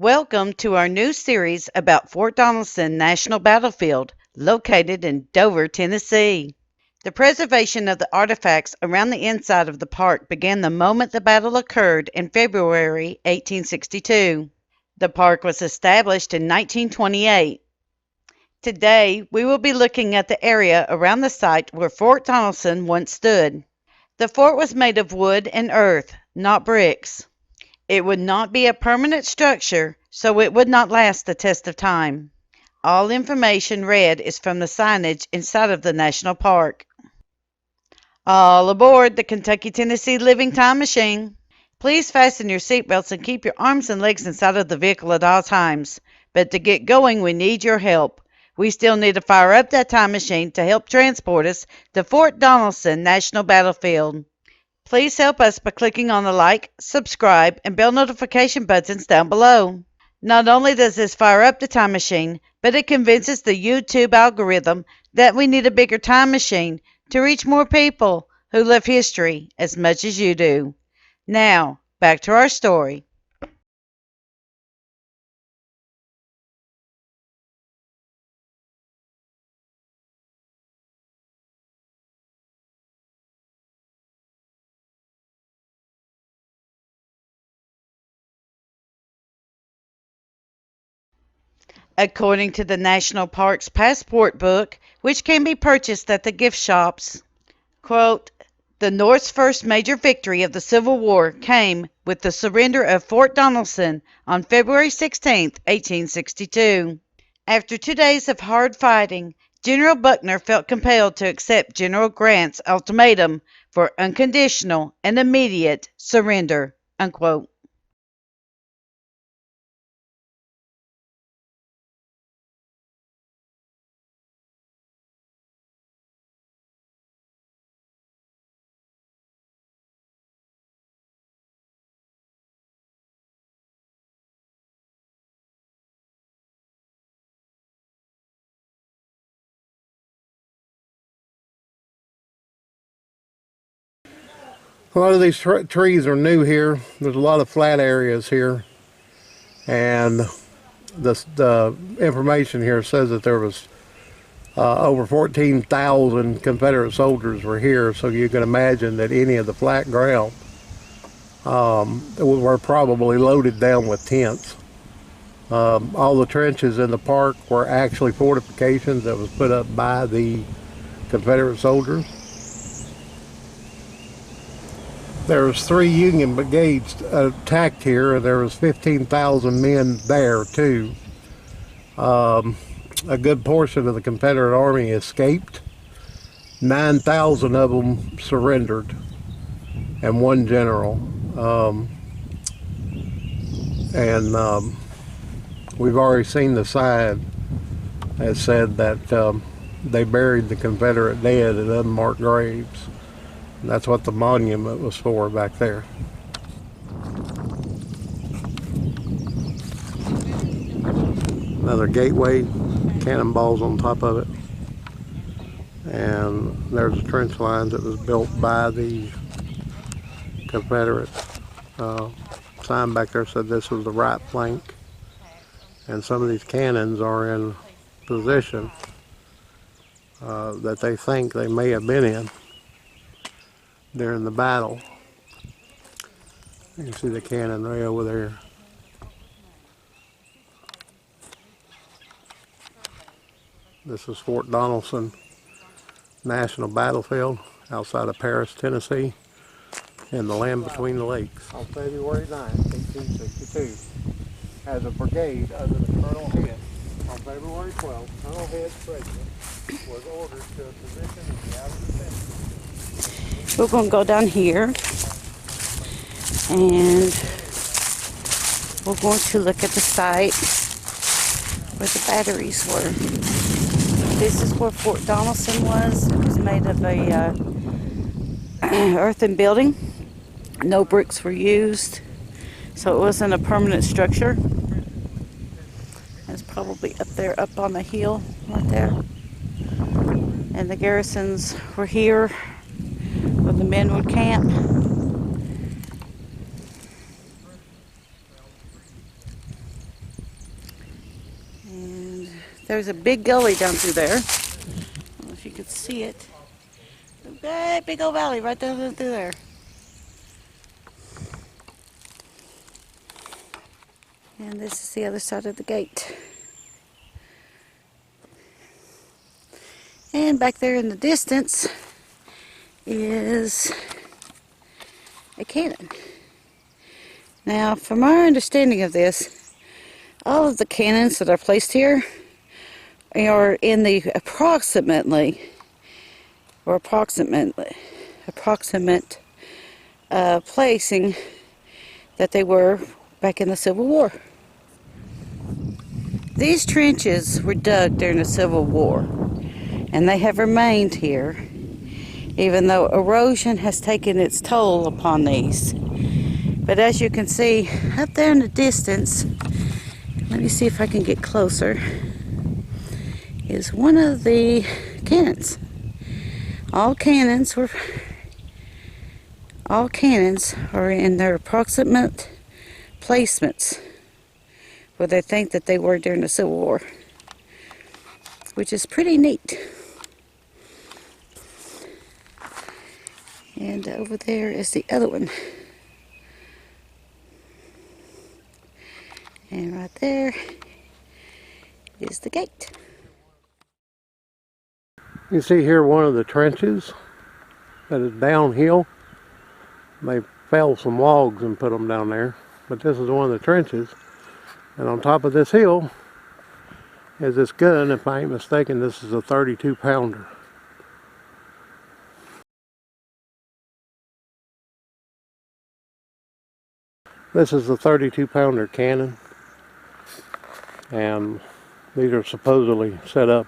Welcome to our new series about Fort Donaldson National Battlefield, located in Dover, Tennessee. The preservation of the artifacts around the inside of the park began the moment the battle occurred in February 1862. The park was established in 1928. Today, we will be looking at the area around the site where Fort Donaldson once stood. The fort was made of wood and earth, not bricks. It would not be a permanent structure, so it would not last the test of time. All information read is from the signage inside of the national park. All aboard the Kentucky-Tennessee Living Time Machine. Please fasten your seatbelts and keep your arms and legs inside of the vehicle at all times. But to get going, we need your help. We still need to fire up that time machine to help transport us to Fort Donaldson National Battlefield. Please help us by clicking on the like, subscribe, and bell notification buttons down below. Not only does this fire up the time machine, but it convinces the YouTube algorithm that we need a bigger time machine to reach more people who love history as much as you do. Now, back to our story. According to the National Park's passport book, which can be purchased at the gift shops, quote, the North's first major victory of the Civil War came with the surrender of Fort Donaldson on February 16, 1862. After 2 days of hard fighting, General Buckner felt compelled to accept General Grant's ultimatum for unconditional and immediate surrender, unquote. A lot of these trees are new here. There's a lot of flat areas here, and the information here says that there was over 14,000 Confederate soldiers were here. So you can imagine that any of the flat ground were probably loaded down with tents. All the trenches in the park were actually fortifications that was put up by the Confederate soldiers. There was 3 Union brigades attacked here, and there was 15,000 men there too. A good portion of the Confederate Army escaped. 9,000 of them surrendered, and 1 general. We've already seen the sign that said that they buried the Confederate dead in unmarked graves. And that's what the monument was for back there. Another gateway, cannonballs on top of it. And there's a trench line that was built by the Confederate. Sign back there said this was the right flank. And some of these cannons are in position that they think they may have been in during the battle. You can see the cannon right over there. This is Fort Donaldson National Battlefield outside of Paris, Tennessee, in the land between the lakes. On February 9, 1862, as a brigade under the Colonel Head, on February 12, Colonel Head's regiment was ordered to a position in the outer defense. We're going to go down here, and we're going to look at the site where the batteries were. This is where Fort Donaldson was. It was made of a earthen building. No bricks were used, so it wasn't a permanent structure. It's probably up there, up on the hill right there. And the garrisons were here where the men would camp. And there's a big gully down through there. I don't know if you could see it. A big old valley right down through there. And this is the other side of the gate. And back there in the distance is a cannon. Now, from our understanding of this, all of the cannons that are placed here are in the approximate placing that they were back in the Civil War. These trenches were dug during the Civil War, and they have remained here, even though erosion has taken its toll upon these. But as you can see, up there in the distance, let me see if I can get closer, is one of the cannons. All cannons are in their approximate placements where they think that they were during the Civil War, which is pretty neat. And over there is the other one. And right there is the gate. You see here one of the trenches that is downhill. They fell some logs and put them down there, but this is one of the trenches. And on top of this hill is this gun. If I ain't mistaken, this is a 32 pounder. This is the 32 pounder cannon, and these are supposedly set up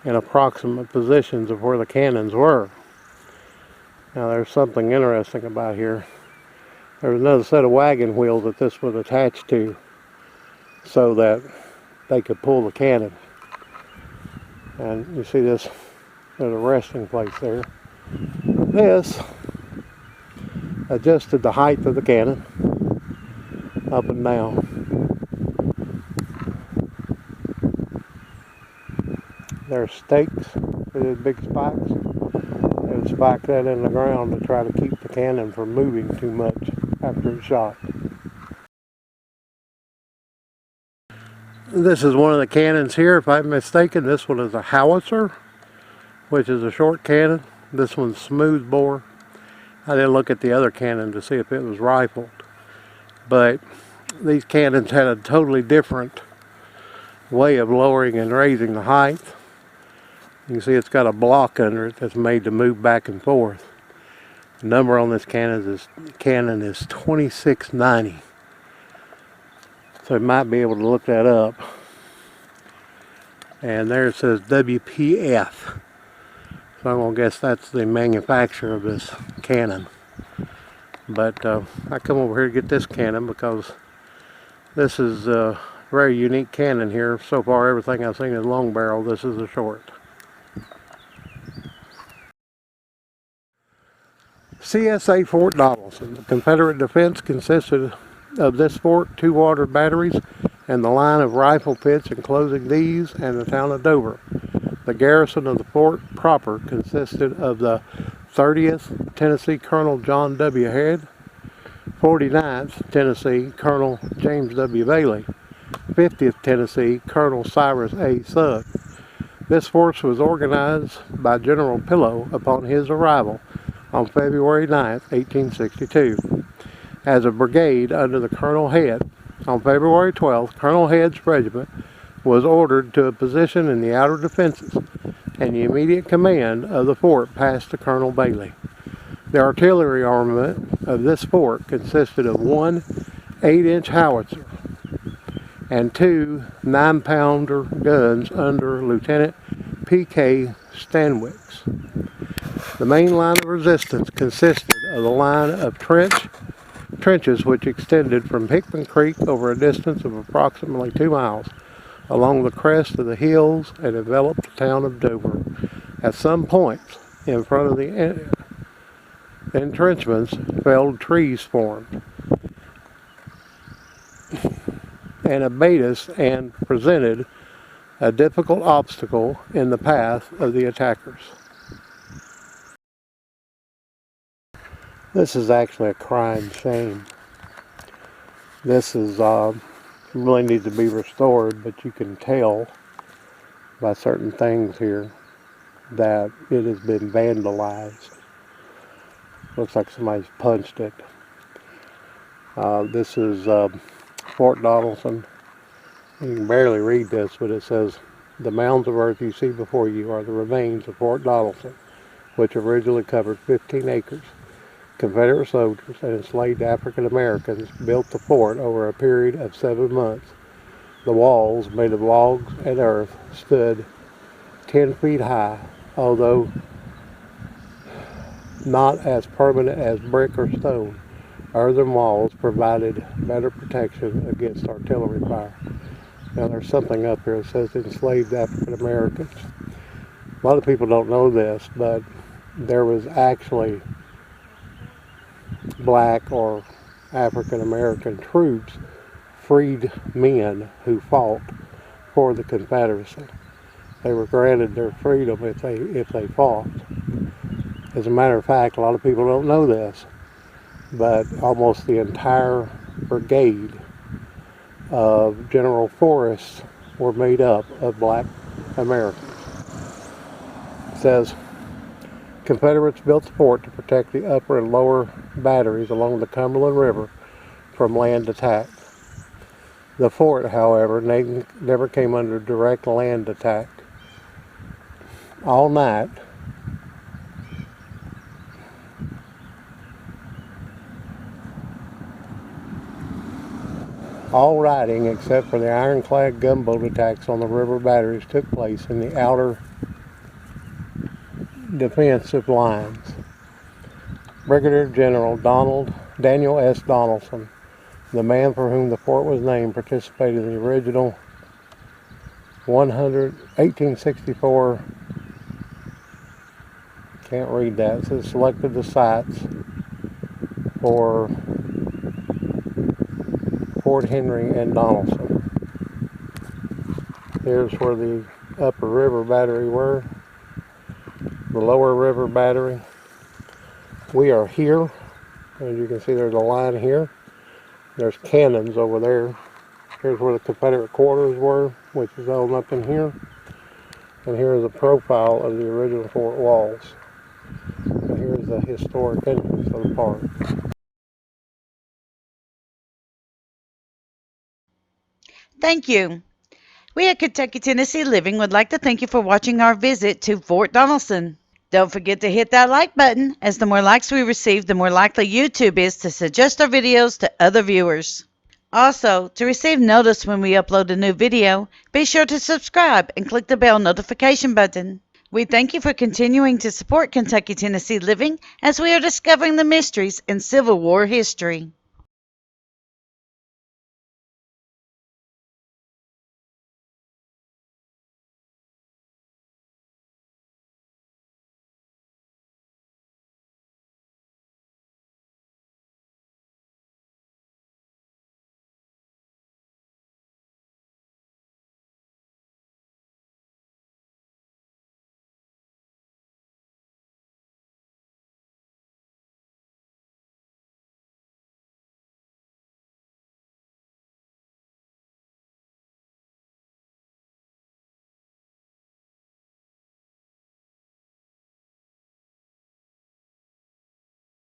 in approximate positions of where the cannons were. Now there's something interesting about here. There's another set of wagon wheels that this was attached to so that they could pull the cannon. And you see this, there's a resting place there. This adjusted the height of the cannon up and down. There's stakes with these big spikes. They would spike that in the ground to try to keep the cannon from moving too much after it's shot. This is one of the cannons here. If I'm mistaken, this one is a howitzer, which is a short cannon. This one's smooth bore. I didn't look at the other cannon to see if it was rifled, but these cannons had a totally different way of lowering and raising the height. You can see it's got a block under it that's made to move back and forth. The number on this cannon is 2690. So you might be able to look that up. And there it says WPF. So I'm going to guess that's the manufacturer of this cannon. But I come over here to get this cannon because this is a very unique cannon here. So far everything I've seen is long barrel. This is a short. CSA Fort Donaldson. The Confederate defense consisted of this fort, 2 water batteries, and the line of rifle pits enclosing these and the town of Dover. The garrison of the fort proper consisted of the 30th Tennessee Colonel John W. Head, 49th Tennessee Colonel James W. Bailey, 50th Tennessee Colonel Cyrus A. Sugg. This force was organized by General Pillow upon his arrival on February 9, 1862, as a brigade under the Colonel Head. On February 12th, Colonel Head's regiment was ordered to a position in the outer defenses, and the immediate command of the fort passed to Colonel Bailey. The artillery armament of this fort consisted of 1 8-inch howitzer and 2 9-pounder guns under Lieutenant P.K. Stanwix. The main line of resistance consisted of the line of trenches which extended from Hickman Creek over a distance of approximately 2 miles along the crest of the hills and enveloped the town of Dover. At some points in front of the entrenchments, felled trees formed, and abatis and presented a difficult obstacle in the path of the attackers. This is actually a crying shame. This is really needs to be restored, but you can tell by certain things here that it has been vandalized. Looks like somebody's punched it. This is Fort Donaldson. You can barely read this, but it says, "The mounds of earth you see before you are the remains of Fort Donaldson, which originally covered 15 acres. Confederate soldiers and enslaved African Americans built the fort over a period of 7 months. The walls, made of logs and earth, stood 10 feet high, although not as permanent as brick or stone. Earthen walls provided better protection against artillery fire." Now there's something up here that says enslaved African Americans. A lot of people don't know this, but there was actually black or African American troops, freed men who fought for the Confederacy. They were granted their freedom if they fought. As a matter of fact, a lot of people don't know this, but almost the entire brigade of General Forrest were made up of black Americans. It says, "Confederates built the fort to protect the upper and lower batteries along the Cumberland River from land attack. The fort, however, never came under direct land attack. All night, all riding except for the ironclad gunboat attacks on the river batteries took place in the outer defensive lines. Brigadier General Daniel S. Donaldson, the man for whom the fort was named, participated in the original 1864, can't read that, it says selected the sites for Fort Henry and Donaldson." Here's where the upper river battery were, the lower river battery. We are here, as you can see there's a line here. There's cannons over there. Here's where the Confederate quarters were, which is all up in here. And here's a profile of the original fort walls. And here's the historic entrance of the park. Thank you. We at Kentucky, Tennessee Living would like to thank you for watching our visit to Fort Donaldson. Don't forget to hit that like button, as the more likes we receive, the more likely YouTube is to suggest our videos to other viewers. Also, to receive notice when we upload a new video, be sure to subscribe and click the bell notification button. We thank you for continuing to support Kentucky, Tennessee Living as we are discovering the mysteries in Civil War history.